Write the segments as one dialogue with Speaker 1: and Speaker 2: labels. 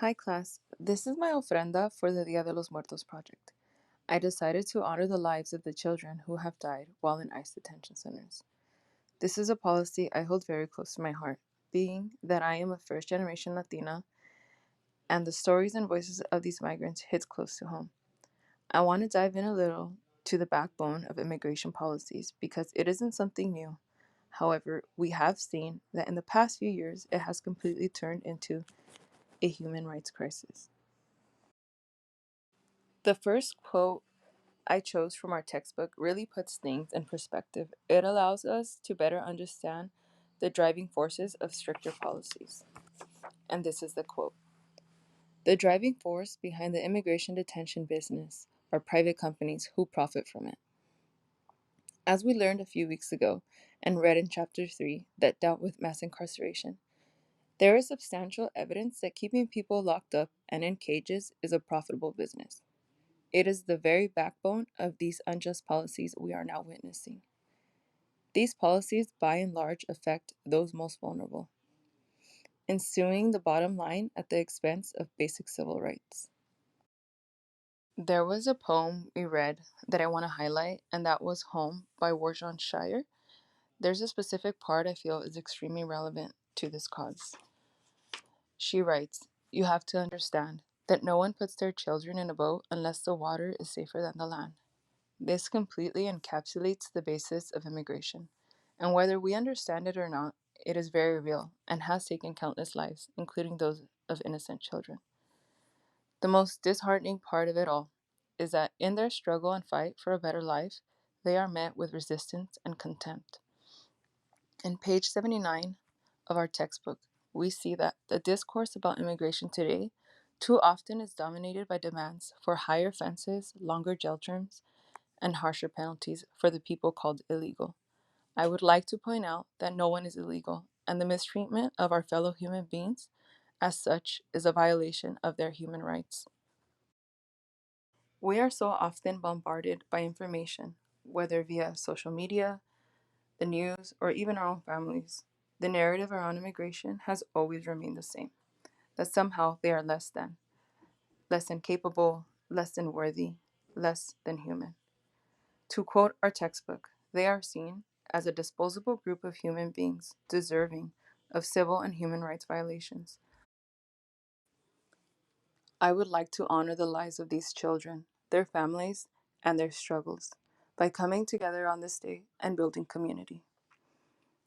Speaker 1: Hi class, this is my ofrenda for the Dia de los Muertos project. I decided to honor the lives of the children who have died while in ICE detention centers. This is a policy I hold very close to my heart, being that I am a first generation Latina and the stories and voices of these migrants hits close to home. I want to dive in a little to the backbone of immigration policies because it isn't something new. However, we have seen that in the past few years it has completely turned into a human rights crisis. The first quote I chose from our textbook really puts things in perspective. It allows us to better understand the driving forces of stricter policies. And this is the quote: "The driving force behind the immigration detention business are private companies who profit from it." As we learned a few weeks ago and read in Chapter 3 that dealt with mass incarceration, there is substantial evidence that keeping people locked up and in cages is a profitable business. It is the very backbone of these unjust policies we are now witnessing. These policies, by and large, affect those most vulnerable, ensuing the bottom line at the expense of basic civil rights. There was a poem we read that I want to highlight, and that was Home by Warjon Shire. There's a specific part I feel is extremely relevant to this cause. She writes, "You have to understand that no one puts their children in a boat unless the water is safer than the land." This completely encapsulates the basis of immigration, and whether we understand it or not, it is very real and has taken countless lives, including those of innocent children. The most disheartening part of it all is that in their struggle and fight for a better life, they are met with resistance and contempt. In page 79 of our textbook, we see that the discourse about immigration today too often is dominated by demands for higher fences, longer jail terms, and harsher penalties for the people called illegal. I would like to point out that no one is illegal, and the mistreatment of our fellow human beings, as such, is a violation of their human rights. We are so often bombarded by information, whether via social media, the news, or even our own families. The narrative around immigration has always remained the same, that somehow they are less than capable, less than worthy, less than human. To quote our textbook, they are seen as a disposable group of human beings deserving of civil and human rights violations. I would like to honor the lives of these children, their families, and their struggles by coming together on this day and building community.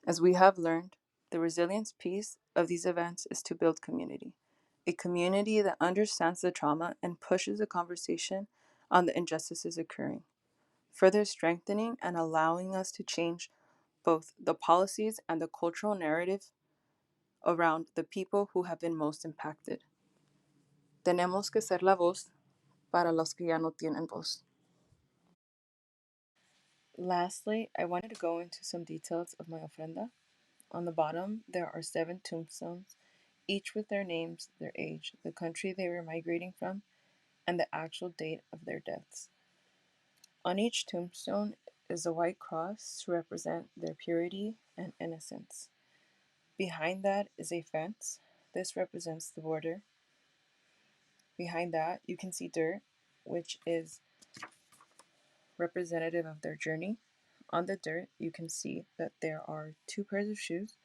Speaker 1: As we have learned, the resilience piece of these events is to build community, a community that understands the trauma and pushes a conversation on the injustices occurring, further strengthening and allowing us to change both the policies and the cultural narrative around the people who have been most impacted. Tenemos que ser la voz para los que ya no tienen voz. Lastly, I wanted to go into some details of my ofrenda. On the bottom, there are 7 tombstones, each with their names, their age, the country they were migrating from, and the actual date of their deaths. On each tombstone is a white cross to represent their purity and innocence. Behind that is a fence. This represents the border. Behind that, you can see dirt, which is representative of their journey. On the dirt, you can see that there are 2 pairs of shoes,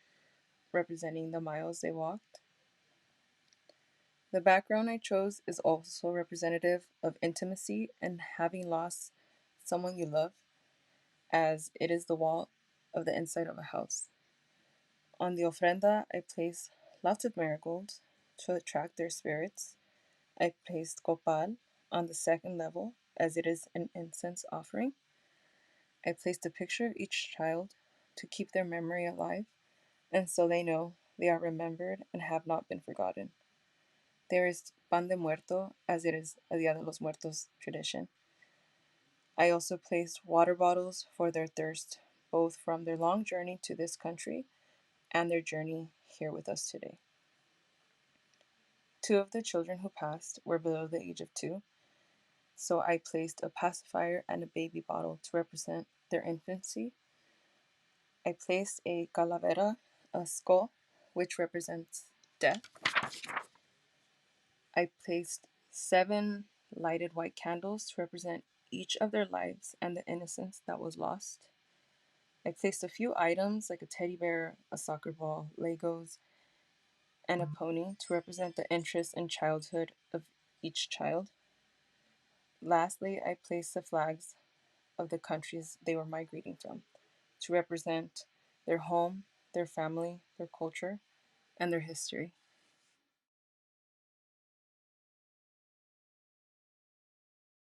Speaker 1: representing the miles they walked. The background I chose is also representative of intimacy and having lost someone you love, as it is the wall of the inside of a house. On the ofrenda, I place lots of marigolds to attract their spirits. I placed copal on the second level, as it is an incense offering. I placed a picture of each child to keep their memory alive, and so they know they are remembered and have not been forgotten. There is pan de muerto, as it is a Dia de los Muertos tradition. I also placed water bottles for their thirst, both from their long journey to this country and their journey here with us today. 2 of the children who passed were below the age of 2, so I placed a pacifier and a baby bottle to represent their infancy. I placed a calavera, a skull, which represents death. I placed 7 lighted white candles to represent each of their lives and the innocence that was lost. I placed a few items like a teddy bear, a soccer ball, Legos, and a pony to represent the interest and childhood of each child. Lastly, I placed the flags of the countries they were migrating from to represent their home, their family, their culture, and their history.